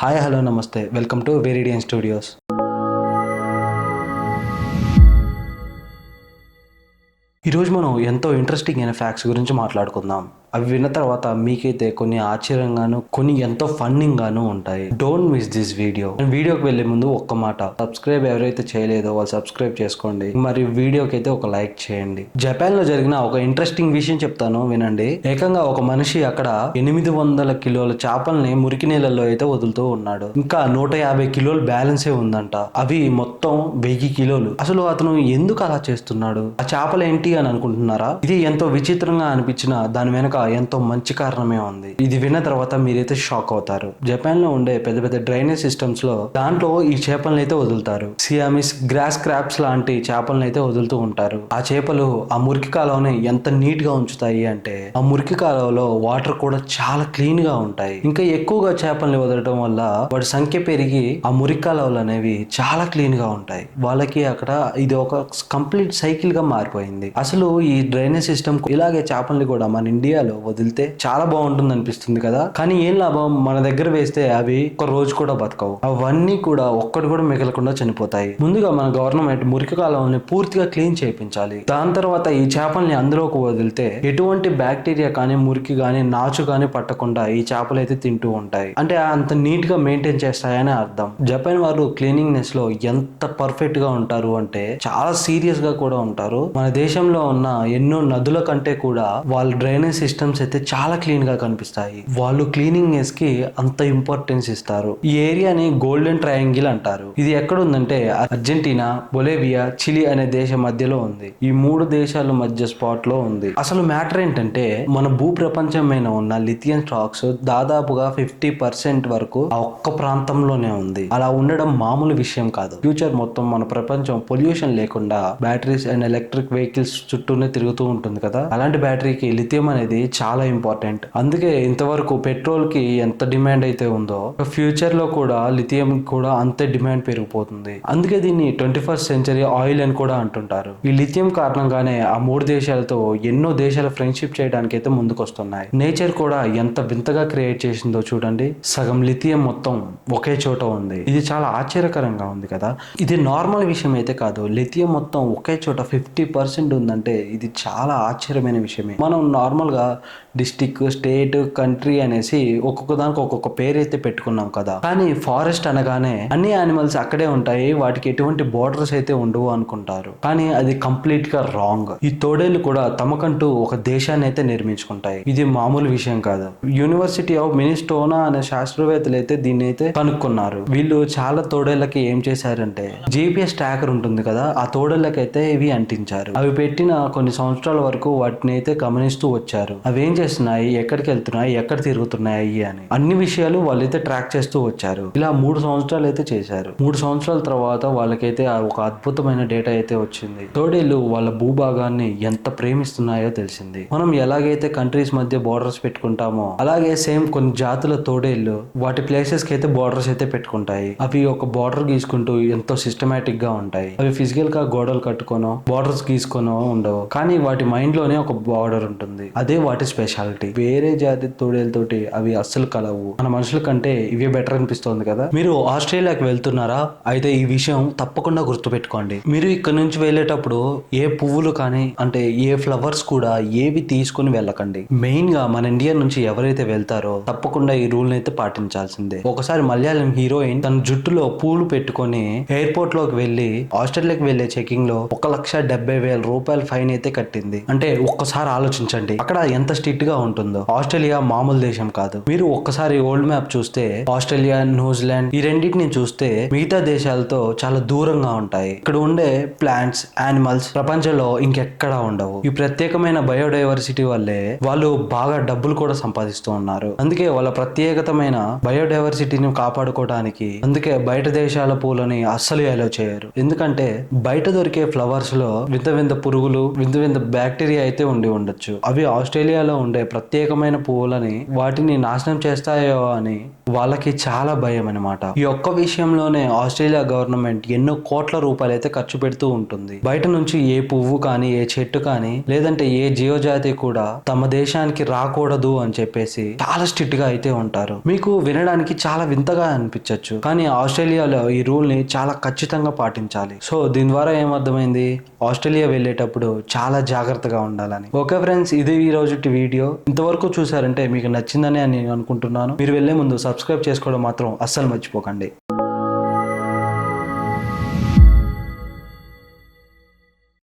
Hi hello నమస్తే welcome to వెరిడియన్ studios. ఈరోజు మనం ఎంతో ఇంట్రెస్టింగ్ అయిన ఫ్యాక్ట్స్ గురించి మాట్లాడుకుందాం. అవి విన్న తర్వాత మీకైతే కొన్ని ఆశ్చర్యంగాను కొన్ని ఎంతో ఫన్నింగ్ గాను ఉంటాయి. Don't miss this video. వీడియోకి వెళ్లే ముందు ఒక్క మాట, సబ్స్క్రైబ్ ఎవరైతే చేయలేదో వాళ్ళు సబ్స్క్రైబ్ చేసుకోండి. మరి వీడియోకి అయితే ఒక లైక్ చేయండి. జపాన్ లో జరిగిన ఒక ఇంట్రెస్టింగ్ విషయం చెప్తాను వినండి. ఏకంగా ఒక మనిషి అక్కడ 800 కిలోల చేపల్ని మురికి నీళ్ళల్లో అయితే వదులుతూ ఉన్నాడు. ఇంకా 150 కిలోలు బ్యాలెన్సే ఉందంట. అవి మొత్తం 1000 కిలోలు. అసలు అతను ఎందుకు అలా చేస్తున్నాడు? ఆ చేపలు ఏంటి అని అనుకుంటున్నారా? ఇది ఎంతో విచిత్రంగా అనిపించిన దాని వెనక ఎంతో మంచి కారణమే ఉంది. ఇది విన్న తర్వాత మీరైతే షాక్ అవుతారు. జపాన్ లో ఉండే పెద్ద పెద్ద డ్రైనేజ్ సిస్టమ్స్ లో దాంట్లో ఈ చేపలను అయితే వదులుతారు. సియామిస్, గ్రాస్ క్రాప్స్ లాంటి చేపలను అయితే వదులుతూ ఉంటారు. ఆ చేపలు ఆ మురికి కాలువని ఎంత నీట్ గా ఉంచుతాయి అంటే ఆ మురికి కాలువలో వాటర్ కూడా చాలా క్లీన్ గా ఉంటాయి. ఇంకా ఎక్కువగా చేపల్ని వదలడం వల్ల వాటి సంఖ్య పెరిగి ఆ మురికి కాలువలు అనేవి చాలా క్లీన్ గా ఉంటాయి. వాళ్ళకి అక్కడ ఇది ఒక కంప్లీట్ సైకిల్ గా మారిపోయింది. అసలు ఈ డ్రైనేజ్ సిస్టమ్ ఇలాగే చేపల్ని కూడా మన ఇండియాలో వదిలితే చాలా బాగుంటుంది అనిపిస్తుంది కదా. కానీ ఏం లాభం, మన దగ్గర వేస్తే అవి ఒక రోజు కూడా బతకవు. అవన్నీ కూడా ఒక్కటి కూడా మిగలకుండా చనిపోతాయి. ముందుగా మన గవర్నమెంట్ మురికి కాలువల్ని పూర్తిగా క్లీన్ చేయించాలి. దాని తర్వాత ఈ చేపల్ని అందులోకి వదిలితే ఎటువంటి బ్యాక్టీరియా కానీ మురికి కానీ నాచు కానీ పట్టకుండా ఈ చేపలు అయితే తింటూ ఉంటాయి. అంటే అంత నీట్ గా మెయింటైన్ చేస్తాయని అర్థం. జపాన్ వారు క్లీనింగ్నెస్ లో ఎంత పర్ఫెక్ట్ గా ఉంటారు అంటే చాలా సీరియస్ గా కూడా ఉంటారు. మన దేశంలో ఉన్న ఎన్నో నదుల కంటే కూడా వాళ్ళ డ్రైనేజ్ సిస్టమ్స్ అయితే చాలా క్లీన్ గా కనిపిస్తాయి. వాళ్ళు క్లీనింగ్నెస్ కి అంత ఇంపార్టెన్స్ ఇస్తారు. ఈ ఏరియాని గోల్డెన్ ట్రయాంగిల్ అంటారు. ఇది ఎక్కడ ఉందంటే అర్జెంటీనా, బొలేవియా, చిలీ అనే దేశం మధ్యలో ఉంది. ఈ 3 దేశాల మధ్య స్పాట్ లో ఉంది. అసలు మ్యాటర్ ఏంటంటే మన భూ ప్రపంచం మీద ఉన్న లిథియం స్టాక్స్ దాదాపుగా 50% వరకు ఆ ఒక్క ప్రాంతంలోనే ఉంది. అలా ఉండడం మామూలు విషయం కాదు. ఫ్యూచర్ మొత్తం మన ప్రపంచం పొల్యూషన్ లేకుండా బ్యాటరీస్ అండ్ ఎలక్ట్రిక్ వెహికల్స్ చుట్టూనే తిరుగుతూ ఉంటుంది కదా. అలాంటి బ్యాటరీకి లిథియం అనేది చాలా ఇంపార్టెంట్. అందుకే ఇంతవరకు పెట్రోల్ కి ఎంత డిమాండ్ అయితే ఉందో ఫ్యూచర్ లో కూడా లిథియం కూడా అంతే డిమాండ్ పెరిగిపోతుంది. అందుకే దీన్ని 21st సెంచరీ ఆయిల్ అని కూడా అంటుంటారు. ఈ లిథియం కారణంగానే ఆ 3 దేశాలతో ఎన్నో దేశాల ఫ్రెండ్షిప్ చేయడానికి అయితే ముందుకు వస్తున్నాయి. నేచర్ కూడా ఎంత వింతగా క్రియేట్ చేసిందో చూడండి. సగం లిథియం మొత్తం ఒకే చోట ఉంది. ఇది చాలా ఆశ్చర్యకరంగా ఉంది కదా. ఇది నార్మల్ విషయం అయితే కాదు. లిథియం మొత్తం ఒకే చోట 50% ఉందంటే ఇది చాలా ఆశ్చర్యమైన విషయమే. మనం నార్మల్ గా డిస్టిక్, స్టేట్, కంట్రీ అనేసి ఒక్కొక్క దానికి ఒక్కొక్క పేరు అయితే పెట్టుకున్నాం కదా. కానీ ఫారెస్ట్ అనగానే అన్ని యానిమల్స్ అక్కడే ఉంటాయి, వాటికి ఎటువంటి బోర్డర్స్ అయితే ఉండవు అనుకుంటారు. కానీ అది కంప్లీట్ గా రాంగ్. ఈ తోడేళ్లు కూడా తమకంటూ ఒక దేశాన్ని అయితే నిర్మించుకుంటాయి. ఇది మామూలు విషయం కాదు. యూనివర్సిటీ ఆఫ్ మినిస్టోనా అనే శాస్త్రవేత్తలు అయితే దీన్ని అయితే కనుక్కున్నారు. వీళ్ళు చాలా తోడేళ్లకి ఏం చేశారంటే GPS ట్రాకర్ ఉంటుంది కదా, ఆ తోడేళ్లకైతే ఇవి అంటించారు. అవి పెట్టిన కొన్ని సంవత్సరాల వరకు వాటిని అయితే గమనిస్తూ వచ్చారు. అవి ఏం చేస్తున్నాయి, ఎక్కడికి వెళ్తున్నాయి, ఎక్కడ తిరుగుతున్నాయి అని అన్ని విషయాలు వాళ్ళైతే ట్రాక్ చేస్తూ వచ్చారు. ఇలా 3 సంవత్సరాలు అయితే చేశారు. 3 సంవత్సరాల తర్వాత వాళ్ళకైతే ఒక అద్భుతమైన డేటా అయితే వచ్చింది. తోడేళ్లు వాళ్ళ భూభాగాన్ని ఎంత ప్రేమిస్తున్నాయో తెలిసింది. మనం ఎలాగైతే కంట్రీస్ మధ్య బోర్డర్స్ పెట్టుకుంటామో అలాగే సేమ్ కొన్ని జాతుల తోడేళ్లు వాటి ప్లేసెస్ కి అయితే బోర్డర్స్ అయితే పెట్టుకుంటాయి. అవి ఒక బోర్డర్ గీసుకుంటూ ఎంతో సిస్టమేటిక్ గా ఉంటాయి. అవి ఫిజికల్ గా గోడలు కట్టుకోనో బోర్డర్స్ గీసుకోనో ఉండవు. కానీ వాటి మైండ్ లోనే ఒక బోర్డర్ ఉంటుంది. అదే వాటి స్పెషాలిటీ. వేరే జాతి తోడేలతోటి అవి అస్సలు కలవు. మన మనుషుల కంటే ఇవే బెటర్ అనిపిస్తుంది కదా. మీరు ఆస్ట్రేలియాకి వెళ్తున్నారా? అయితే ఈ విషయం తప్పకుండా గుర్తుపెట్టుకోండి. మీరు ఇక్కడ నుంచి వెళ్ళేటప్పుడు ఏ పువ్వులు కానీ అంటే ఏ ఫ్లవర్స్ కూడా ఏవి తీసుకుని వెళ్ళకండి. మెయిన్ గా మన ఇండియా నుంచి ఎవరైతే వెళ్తారో తప్పకుండా ఈ రూల్ అయితే పాటించాల్సిందే. ఒకసారి మలయాళం హీరోయిన్ తన జుట్టులో పూలు పెట్టుకొని ఎయిర్పోర్ట్ లోకి వెళ్లి ఆస్ట్రేలియాకి వెళ్లే చెకింగ్ లో 1,70,000 రూపాయల ఫైన్ అయితే కట్టింది. అంటే ఒక్కసారి ఆలోచించండి అక్కడ ఎంత స్ట్రిక్ట్ గా ఉంటుందో. ఆస్ట్రేలియా మామూలు దేశం కాదు. మీరు ఒక్కసారి ఓల్డ్ మ్యాప్ చూస్తే ఆస్ట్రేలియా, న్యూజిలాండ్ ఈ రెండింటిని చూస్తే మిగతా దేశాలతో చాలా దూరంగా ఉంటాయి. ఇక్కడ ఉండే ప్లాంట్స్, యానిమల్స్ ప్రపంచంలో ఇంకెక్కడా ఉండవు. ఈ ప్రత్యేకమైన బయోడైవర్సిటీ వల్లే వాళ్ళు బాగా డబ్బులు కూడా సంపాదిస్తూ ఉన్నారు. అందుకే వాళ్ళ ప్రత్యేకతమైన బయోడైవర్సిటీని కాపాడుకోవడానికి అందుకే బయట దేశాల పూలని అస్సలు అలో చేయరు. ఎందుకంటే బయట దొరికే ఫ్లవర్స్ లో వింత వింత పురుగులు, వింత వింత బ్యాక్టీరియా అయితే ఉండి ఉండొచ్చు. అవి ఆస్ట్రేలియా ఆస్ట్రేలియాలో ఉండే ప్రత్యేకమైన పువ్వులని వాటిని నాశనం చేస్తాయో అని వాళ్ళకి చాలా భయం అనమాట. ఈ ఒక్క విషయంలోనే ఆస్ట్రేలియా గవర్నమెంట్ ఎన్నో కోట్ల రూపాయలు అయితే ఖర్చు పెడుతూ ఉంటుంది. బయట నుంచి ఏ పువ్వు కానీ, ఏ చెట్టు కానీ, లేదంటే ఏ జీవజాతి కూడా తమ దేశానికి రాకూడదు అని చెప్పేసి చాలా స్ట్రిక్ట్ గా అయితే ఉంటారు. మీకు వినడానికి చాలా వింతగా అనిపించవచ్చు, కానీ ఆస్ట్రేలియాలో ఈ రూల్ ని చాలా ఖచ్చితంగా పాటించాలి. సో దీని ద్వారా ఏమర్థమైంది, ఆస్ట్రేలియా వెళ్ళేటప్పుడు చాలా జాగ్రత్తగా ఉండాలని. ఓకే ఫ్రెండ్స్, ఇది ఈ రోజు వీడియో. ఇంతవరకు చూసారంటే మీకు నచ్చిందని నేను అనుకుంటున్నాను. మీరు వెళ్లే ముందు సబ్స్క్రైబ్ చేసుకోవడం మాత్రం అస్సలు మర్చిపోకండి.